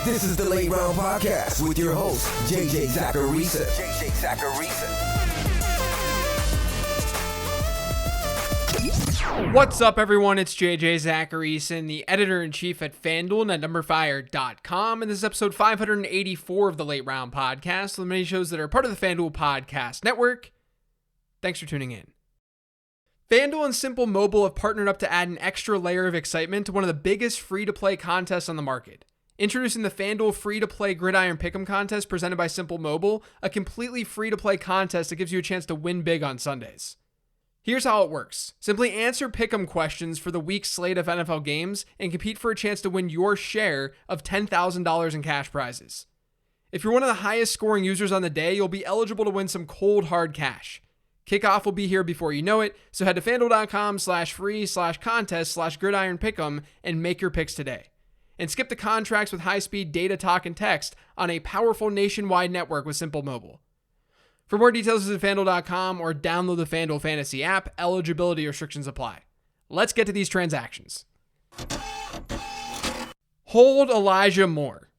This is the Late Round Podcast with your host, JJ Zacharisa. What's up, everyone? It's JJ Zacharisa, the editor-in-chief at FanDuel and at numberfire.com, and this is episode 584 of the Late Round Podcast, the many shows that are part of the FanDuel Podcast Network. Thanks for tuning in. FanDuel and Simple Mobile have partnered up to add an extra layer of excitement to one of the biggest free-to-play contests on the market. Introducing the FanDuel free-to-play Gridiron Pick'em contest presented by Simple Mobile, a completely free-to-play contest that gives you a chance to win big on Sundays. Here's how it works. Simply answer Pick'em questions for the week's slate of NFL games and compete for a chance to win your share of $10,000 in cash prizes. If you're one of the highest scoring users on the day, you'll be eligible to win some cold, hard cash. Kickoff will be here before you know it, so head to fanduel.com/free/contest/gridironpick'em and make your picks today. And skip the contracts with high-speed data, talk, and text on a powerful nationwide network with Simple Mobile. For more details, visit fanduel.com or download the FanDuel Fantasy app. Eligibility restrictions apply. Let's get to these transactions. Hold Elijah Moore.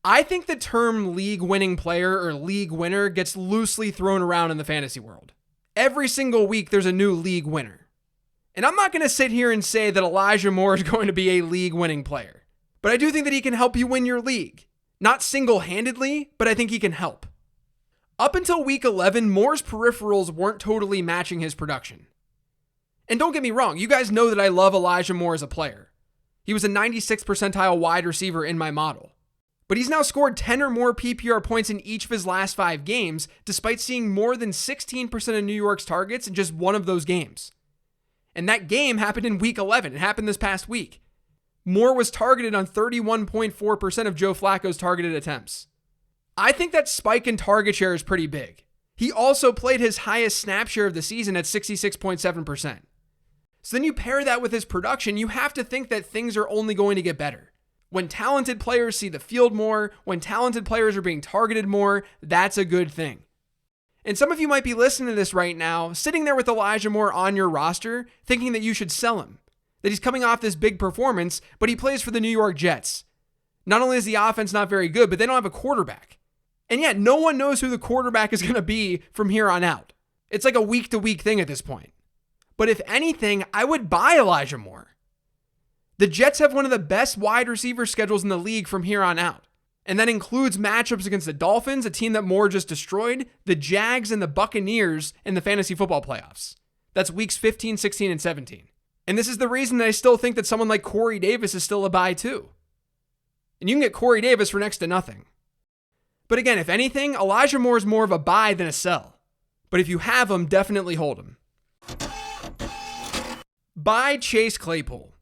I think the term league-winning player or league winner gets loosely thrown around in the fantasy world. Every single week, there's a new league winner. And I'm not going to sit here and say that Elijah Moore is going to be a league-winning player. But I do think that he can help you win your league. Not single-handedly, but I think he can help. Up until week 11, Moore's peripherals weren't totally matching his production. And don't get me wrong, you guys know that I love Elijah Moore as a player. He was a 96th percentile wide receiver in my model. But he's now scored 10 or more PPR points in each of his last 5 games, despite seeing more than 16% of New York's targets in just one of those games. And that game happened in week 11. It happened this past week. Moore was targeted on 31.4% of Joe Flacco's targeted attempts. I think that spike in target share is pretty big. He also played his highest snap share of the season at 66.7%. So then you pair that with his production, you have to think that things are only going to get better. When talented players see the field more, when talented players are being targeted more, that's a good thing. And some of you might be listening to this right now, sitting there with Elijah Moore on your roster, thinking that you should sell him. That he's coming off this big performance, but he plays for the New York Jets. Not only is the offense not very good, but they don't have a quarterback. And yet, no one knows who the quarterback is going to be from here on out. It's like a week-to-week thing at this point. But if anything, I would buy Elijah Moore. The Jets have one of the best wide receiver schedules in the league from here on out. And that includes matchups against the Dolphins, a team that Moore just destroyed, the Jags, and the Buccaneers in the fantasy football playoffs. That's weeks 15, 16, and 17. And this is the reason that I still think that someone like Corey Davis is still a buy too. And you can get Corey Davis for next to nothing. But again, if anything, Elijah Moore is more of a buy than a sell. But if you have him, definitely hold him. Buy Chase Claypool.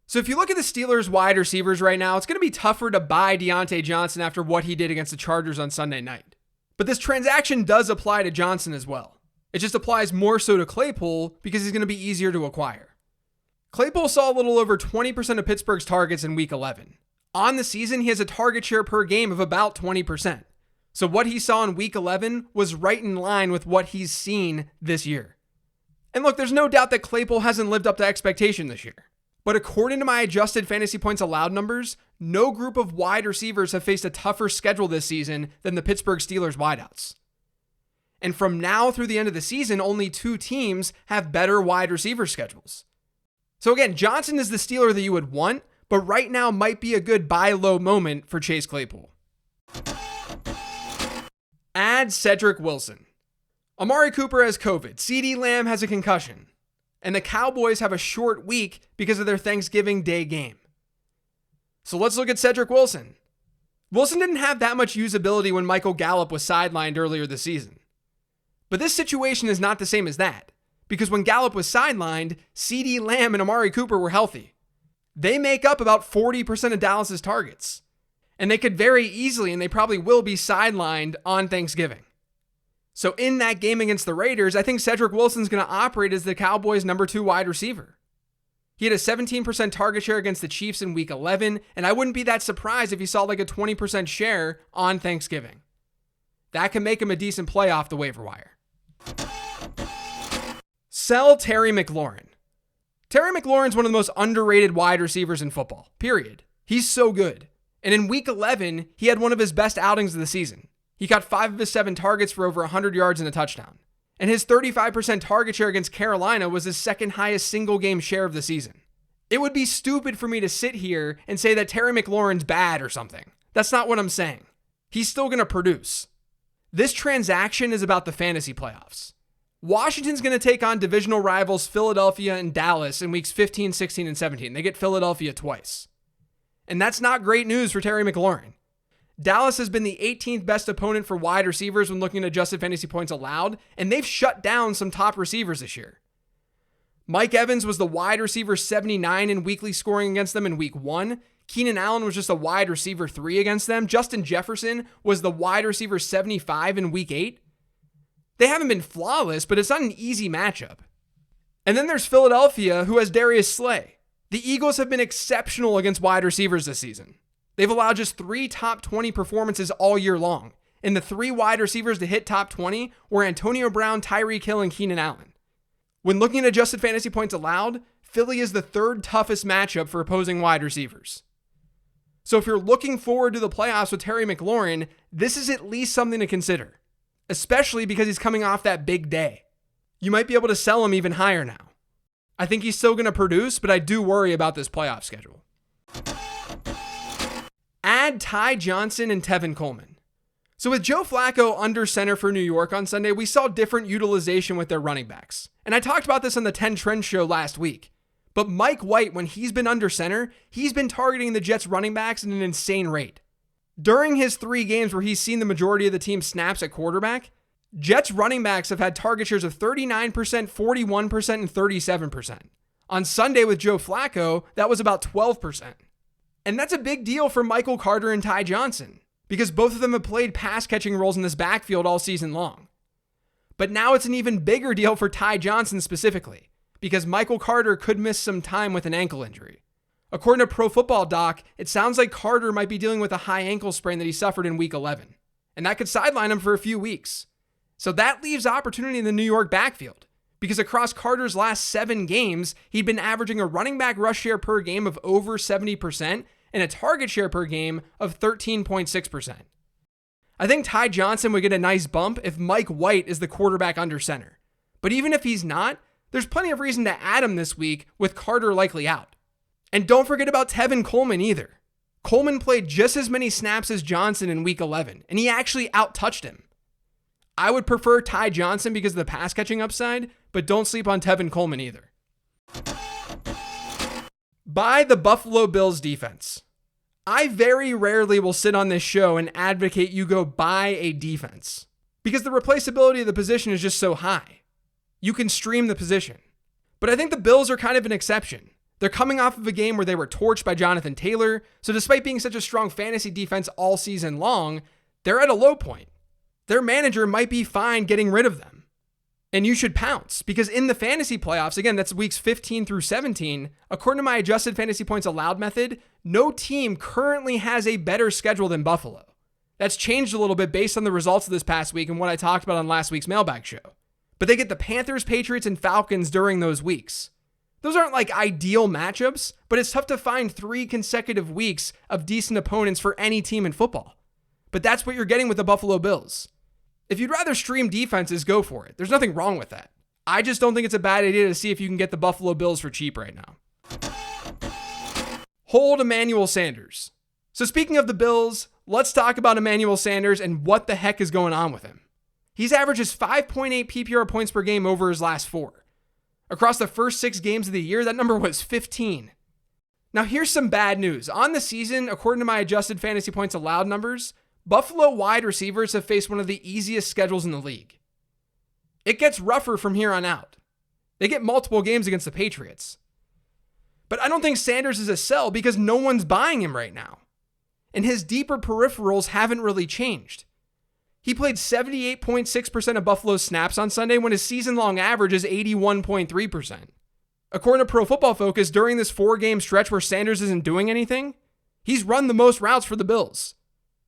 So if you look at the Steelers wide receivers right now, it's going to be tougher to buy Deontay Johnson after what he did against the Chargers on Sunday night. But this transaction does apply to Johnson as well. It just applies more so to Claypool because he's going to be easier to acquire. Claypool saw a little over 20% of Pittsburgh's targets in week 11. On the season, he has a target share per game of about 20%. So what he saw in week 11 was right in line with what he's seen this year. And look, there's no doubt that Claypool hasn't lived up to expectation this year. But according to my adjusted fantasy points allowed numbers, no group of wide receivers have faced a tougher schedule this season than the Pittsburgh Steelers wideouts. And from now through the end of the season, only 2 teams have better wide receiver schedules. So again, Johnson is the Steeler that you would want, but right now might be a good buy low moment for Chase Claypool. Add Cedric Wilson. Amari Cooper has COVID. CeeDee Lamb has a concussion. And the Cowboys have a short week because of their Thanksgiving Day game. So let's look at Cedric Wilson. Wilson didn't have that much usability when Michael Gallup was sidelined earlier this season. But this situation is not the same as that, because when Gallup was sidelined, CeeDee Lamb and Amari Cooper were healthy. They make up about 40% of Dallas's targets. And they could very easily, and they probably will be sidelined on Thanksgiving. So in that game against the Raiders, I think Cedric Wilson's going to operate as the Cowboys' number 2 wide receiver. He had a 17% target share against the Chiefs in week 11, and I wouldn't be that surprised if he saw like a 20% share on Thanksgiving. That can make him a decent play off the waiver wire. Sell Terry McLaurin. Terry McLaurin's one of the most underrated wide receivers in football, period. He's so good. And in week 11, he had one of his best outings of the season. He caught 5 of his 7 targets for over 100 yards and a touchdown. And his 35% target share against Carolina was his second highest single game share of the season. It would be stupid for me to sit here and say that Terry McLaurin's bad or something. That's not what I'm saying. He's still going to produce. This transaction is about the fantasy playoffs. Washington's going to take on divisional rivals Philadelphia and Dallas in weeks 15, 16, and 17. They get Philadelphia twice. And that's not great news for Terry McLaurin. Dallas has been the 18th best opponent for wide receivers when looking at adjusted fantasy points allowed, and they've shut down some top receivers this year. Mike Evans was the wide receiver 79 in weekly scoring against them in week 1. Keenan Allen was just a wide receiver 3 against them. Justin Jefferson was the wide receiver 75 in week 8. They haven't been flawless, but it's not an easy matchup. And then there's Philadelphia, who has Darius Slay. The Eagles have been exceptional against wide receivers this season. They've allowed just 3 top 20 performances all year long. And the 3 wide receivers to hit top 20 were Antonio Brown, Tyreek Hill, and Keenan Allen. When looking at adjusted fantasy points allowed, Philly is the 3rd toughest matchup for opposing wide receivers. So if you're looking forward to the playoffs with Terry McLaurin, this is at least something to consider, especially because he's coming off that big day. You might be able to sell him even higher now. I think he's still going to produce, but I do worry about this playoff schedule. Add Ty Johnson and Tevin Coleman. So with Joe Flacco under center for New York on Sunday, we saw different utilization with their running backs. And I talked about this on the 10 Trend show last week. But Mike White, when he's been under center, he's been targeting the Jets running backs at an insane rate. During his 3 games where he's seen the majority of the team's snaps at quarterback, Jets running backs have had target shares of 39%, 41%, and 37%. On Sunday with Joe Flacco, that was about 12%. And that's a big deal for Michael Carter and Ty Johnson, because both of them have played pass-catching roles in this backfield all season long. But now it's an even bigger deal for Ty Johnson specifically, because Michael Carter could miss some time with an ankle injury. According to Pro Football Doc, it sounds like Carter might be dealing with a high ankle sprain that he suffered in week 11, and that could sideline him for a few weeks. So that leaves opportunity in the New York backfield, because across Carter's last 7 games, he'd been averaging a running back rush share per game of over 70% and a target share per game of 13.6%. I think Ty Johnson would get a nice bump if Mike White is the quarterback under center. But even if he's not, there's plenty of reason to add him this week with Carter likely out. And don't forget about Tevin Coleman either. Coleman played just as many snaps as Johnson in week 11, and he actually out-touched him. I would prefer Ty Johnson because of the pass-catching upside, but don't sleep on Tevin Coleman either. Buy the Buffalo Bills defense. I very rarely will sit on this show and advocate you go buy a defense, because the replaceability of the position is just so high. You can stream the position. But I think the Bills are kind of an exception. They're coming off of a game where they were torched by Jonathan Taylor, so despite being such a strong fantasy defense all season long, they're at a low point. Their manager might be fine getting rid of them. And you should pounce, because in the fantasy playoffs, again, that's weeks 15 through 17, according to my adjusted fantasy points allowed method, no team currently has a better schedule than Buffalo. That's changed a little bit based on the results of this past week and what I talked about on last week's mailbag show. But they get the Panthers, Patriots, and Falcons during those weeks. Those aren't like ideal matchups, but it's tough to find 3 consecutive weeks of decent opponents for any team in football. But that's what you're getting with the Buffalo Bills. If you'd rather stream defenses, go for it. There's nothing wrong with that. I just don't think it's a bad idea to see if you can get the Buffalo Bills for cheap right now. Hold Emmanuel Sanders. So speaking of the Bills, let's talk about Emmanuel Sanders and what the heck is going on with him. He's averages 5.8 PPR points per game over his last 4. Across the first 6 games of the year, that number was 15. Now here's some bad news. On the season, according to my adjusted fantasy points allowed numbers, Buffalo wide receivers have faced one of the easiest schedules in the league. It gets rougher from here on out. They get multiple games against the Patriots. But I don't think Sanders is a sell because no one's buying him right now. And his deeper peripherals haven't really changed. He played 78.6% of Buffalo's snaps on Sunday when his season-long average is 81.3%. According to Pro Football Focus, during this 4-game stretch where Sanders isn't doing anything, he's run the most routes for the Bills.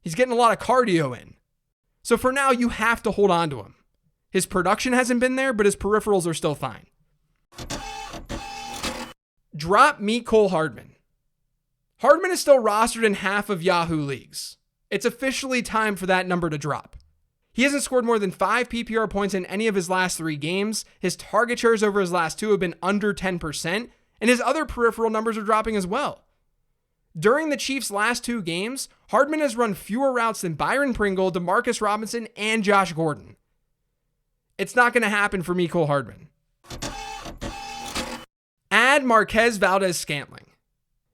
He's getting a lot of cardio in. So for now, you have to hold on to him. His production hasn't been there, but his peripherals are still fine. Drop Mecole Hardman. Hardman is still rostered in half of Yahoo leagues. It's officially time for that number to drop. He hasn't scored more than 5 PPR points in any of his last 3 games. His target shares over his last 2 have been under 10%, and his other peripheral numbers are dropping as well. During the Chiefs' last 2 games, Hardman has run fewer routes than Byron Pringle, Demarcus Robinson, and Josh Gordon. It's not going to happen for Mecole Hardman. Add Marquez Valdez-Scantling.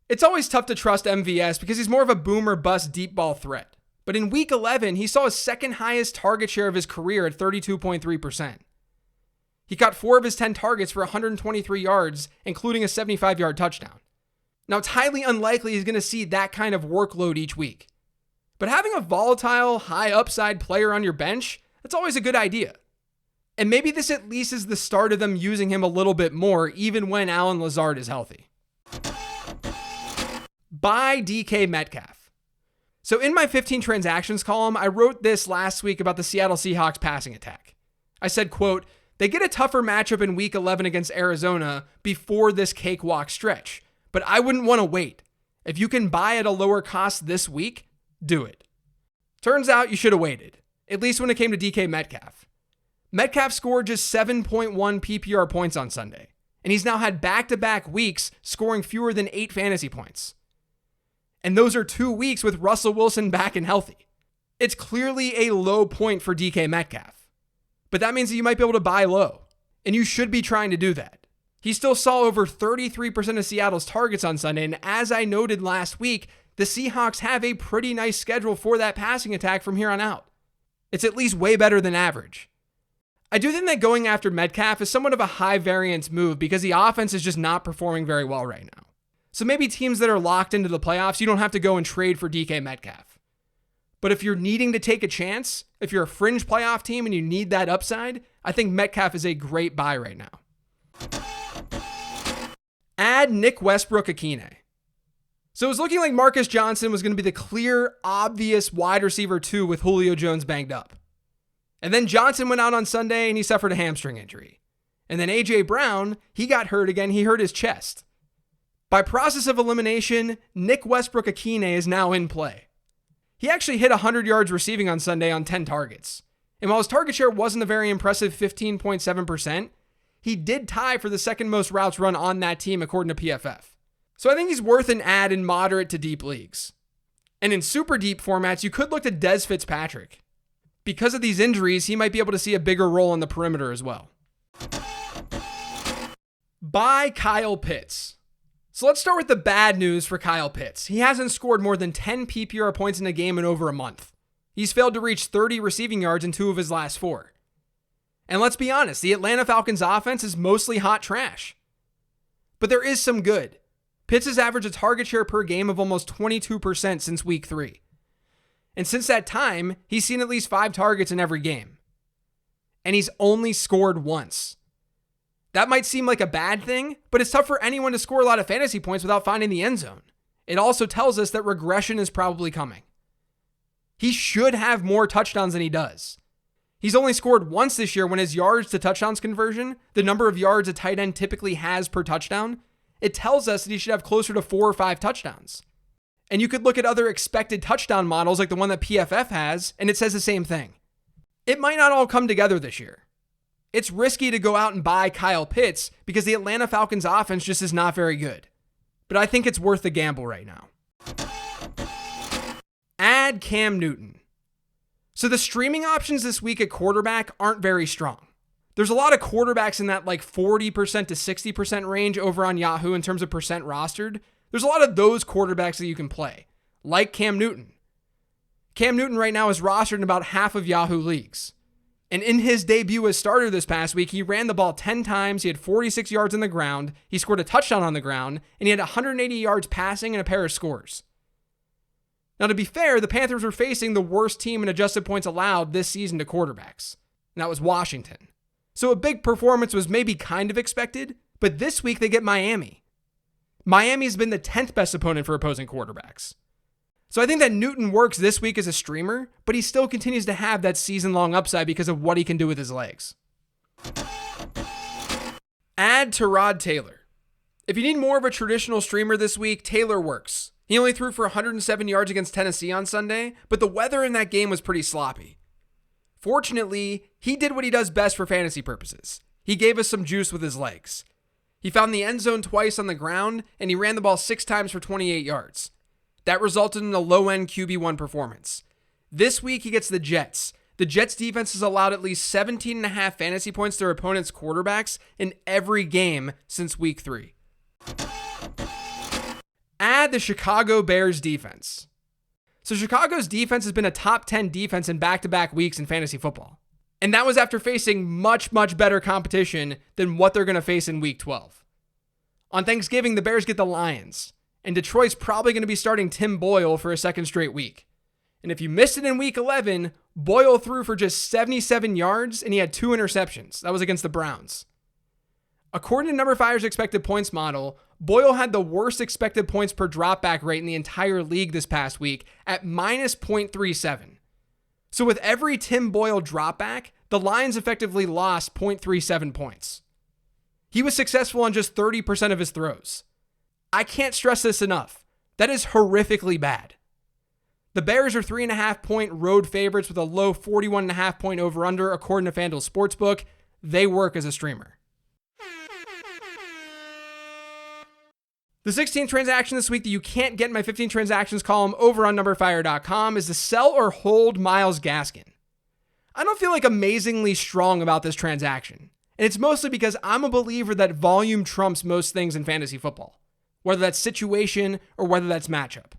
It's always tough to trust MVS because he's more of a boom or bust deep ball threat. But in week 11, he saw his second highest target share of his career at 32.3%. He caught 4 of his 10 targets for 123 yards, including a 75-yard touchdown. Now, it's highly unlikely he's going to see that kind of workload each week. But having a volatile, high upside player on your bench, that's always a good idea. And maybe this at least is the start of them using him a little bit more, even when Allen Lazard is healthy. Buy DK Metcalf. So in my 15 transactions column, I wrote this last week about the Seattle Seahawks passing attack. I said, quote, they get a tougher matchup in week 11 against Arizona before this cakewalk stretch, but I wouldn't want to wait. If you can buy at a lower cost this week, do it. Turns out you should have waited, at least when it came to DK Metcalf. Metcalf scored just 7.1 PPR points on Sunday, and he's now had back-to-back weeks scoring fewer than 8 fantasy points. And those are 2 weeks with Russell Wilson back and healthy. It's clearly a low point for DK Metcalf. But that means that you might be able to buy low. And you should be trying to do that. He still saw over 33% of Seattle's targets on Sunday. And as I noted last week, the Seahawks have a pretty nice schedule for that passing attack from here on out. It's at least way better than average. I do think that going after Metcalf is somewhat of a high variance move because the offense is just not performing very well right now. So maybe teams that are locked into the playoffs, you don't have to go and trade for DK Metcalf. But if you're needing to take a chance, if you're a fringe playoff team and you need that upside, I think Metcalf is a great buy right now. Add Nick Westbrook-Ikhine. So it was looking like Marcus Johnson was going to be the clear, obvious wide receiver 2 with Julio Jones banged up. And then Johnson went out on Sunday and he suffered a hamstring injury. And then A.J. Brown, he got hurt again. He hurt his chest. By process of elimination, Nick Westbrook-Ikhine is now in play. He actually hit 100 yards receiving on Sunday on 10 targets. And while his target share wasn't a very impressive 15.7%, he did tie for the second most routes run on that team according to PFF. So I think he's worth an add in moderate to deep leagues. And in super deep formats, you could look to Dez Fitzpatrick. Because of these injuries, he might be able to see a bigger role on the perimeter as well. Buy Kyle Pitts. So let's start with the bad news for Kyle Pitts. He hasn't scored more than 10 PPR points in a game in over a month. He's failed to reach 30 receiving yards in 2 of his last 4. And let's be honest, the Atlanta Falcons offense is mostly hot trash. But there is some good. Pitts has averaged a target share per game of almost 22% since week 3. And since that time, he's seen at least 5 targets in every game. And he's only scored once. That might seem like a bad thing, but it's tough for anyone to score a lot of fantasy points without finding the end zone. It also tells us that regression is probably coming. He should have more touchdowns than he does. He's only scored once this year when his yards to touchdowns conversion, the number of yards a tight end typically has per touchdown, it tells us that he should have closer to 4 or 5 touchdowns. And you could look at other expected touchdown models like the one that PFF has, and it says the same thing. It might not all come together this year. It's risky to go out and buy Kyle Pitts because the Atlanta Falcons offense just is not very good. But I think it's worth the gamble right now. Add Cam Newton. So the streaming options this week at quarterback aren't very strong. There's a lot of quarterbacks in that like 40% to 60% range over on Yahoo in terms of percent rostered. There's a lot of those quarterbacks that you can play, like Cam Newton. Cam Newton right now is rostered in about half of Yahoo leagues. And in his debut as starter this past week, he ran the ball 10 times, he had 46 yards on the ground, he scored a touchdown on the ground, and he had 180 yards passing and a pair of scores. Now, to be fair, the Panthers were facing the worst team in adjusted points allowed this season to quarterbacks, and that was Washington. So a big performance was maybe kind of expected, but this week they get Miami. Miami's been the 10th best opponent for opposing quarterbacks. So I think that Newton works this week as a streamer, but he still continues to have that season-long upside because of what he can do with his legs. Add Tyrod Taylor. If you need more of a traditional streamer this week, Taylor works. He only threw for 107 yards against Tennessee on Sunday, but the weather in that game was pretty sloppy. Fortunately, he did what he does best for fantasy purposes. He gave us some juice with his legs. He found the end zone twice on the ground, and he ran the ball 6 times for 28 yards. That resulted in a low-end QB1 performance. This week, he gets the Jets. The Jets defense has allowed at least 17.5 fantasy points to their opponents' quarterbacks in every game since week 3. Add the Chicago Bears defense. So Chicago's defense has been a top 10 defense in back-to-back weeks in fantasy football. And that was after facing much, much better competition than what they're going to face in week 12. On Thanksgiving, the Bears get the Lions. And Detroit's probably going to be starting Tim Boyle for a second straight week. And if you missed it in week 11, Boyle threw for just 77 yards and he had 2 interceptions. That was against the Browns. According to Number Fire's expected points model, Boyle had the worst expected points per dropback rate in the entire league this past week at minus 0.37. So with every Tim Boyle dropback, the Lions effectively lost 0.37 points. He was successful on just 30% of his throws. I can't stress this enough. That is horrifically bad. The Bears are 3.5-point road favorites with a low 41.5-point over-under according to FanDuel Sportsbook. They work as a streamer. The 16th transaction this week that you can't get in my 15 transactions column over on numberfire.com is to sell or hold Myles Gaskin. I don't feel like amazingly strong about this transaction. And it's mostly because I'm a believer that volume trumps most things in fantasy football, whether that's situation or whether that's matchup.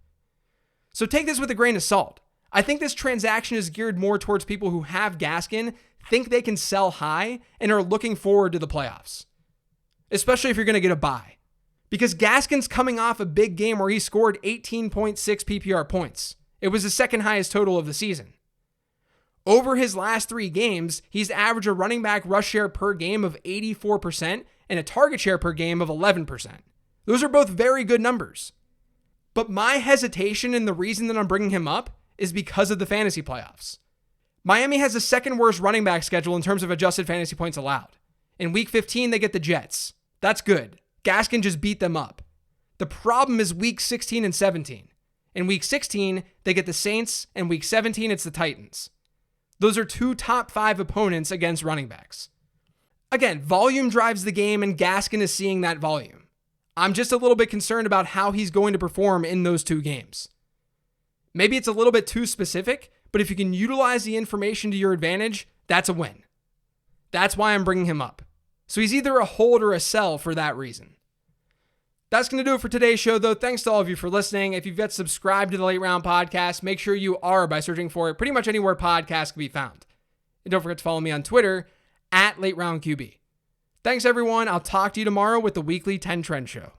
So take this with a grain of salt. I think this transaction is geared more towards people who have Gaskin, think they can sell high, and are looking forward to the playoffs. Especially if you're going to get a bye. Because Gaskin's coming off a big game where he scored 18.6 PPR points. It was the second highest total of the season. Over his last 3 games, he's averaged a running back rush share per game of 84% and a target share per game of 11%. Those are both very good numbers. But my hesitation and the reason that I'm bringing him up is because of the fantasy playoffs. Miami has the second worst running back schedule in terms of adjusted fantasy points allowed. In week 15, they get the Jets. That's good. Gaskin just beat them up. The problem is week 16 and 17. In week 16, they get the Saints, and week 17, it's the Titans. Those are 2 top 5 opponents against running backs. Again, volume drives the game, and Gaskin is seeing that volume. I'm just a little bit concerned about how he's going to perform in those 2 games. Maybe it's a little bit too specific, but if you can utilize the information to your advantage, that's a win. That's why I'm bringing him up. So he's either a hold or a sell for that reason. That's going to do it for today's show, though. Thanks to all of you for listening. If you've yet subscribed to the Late Round Podcast, make sure you are by searching for it pretty much anywhere podcasts can be found. And don't forget to follow me on Twitter @LateRoundQB. Thanks, everyone. I'll talk to you tomorrow with the weekly 10 Trend Show.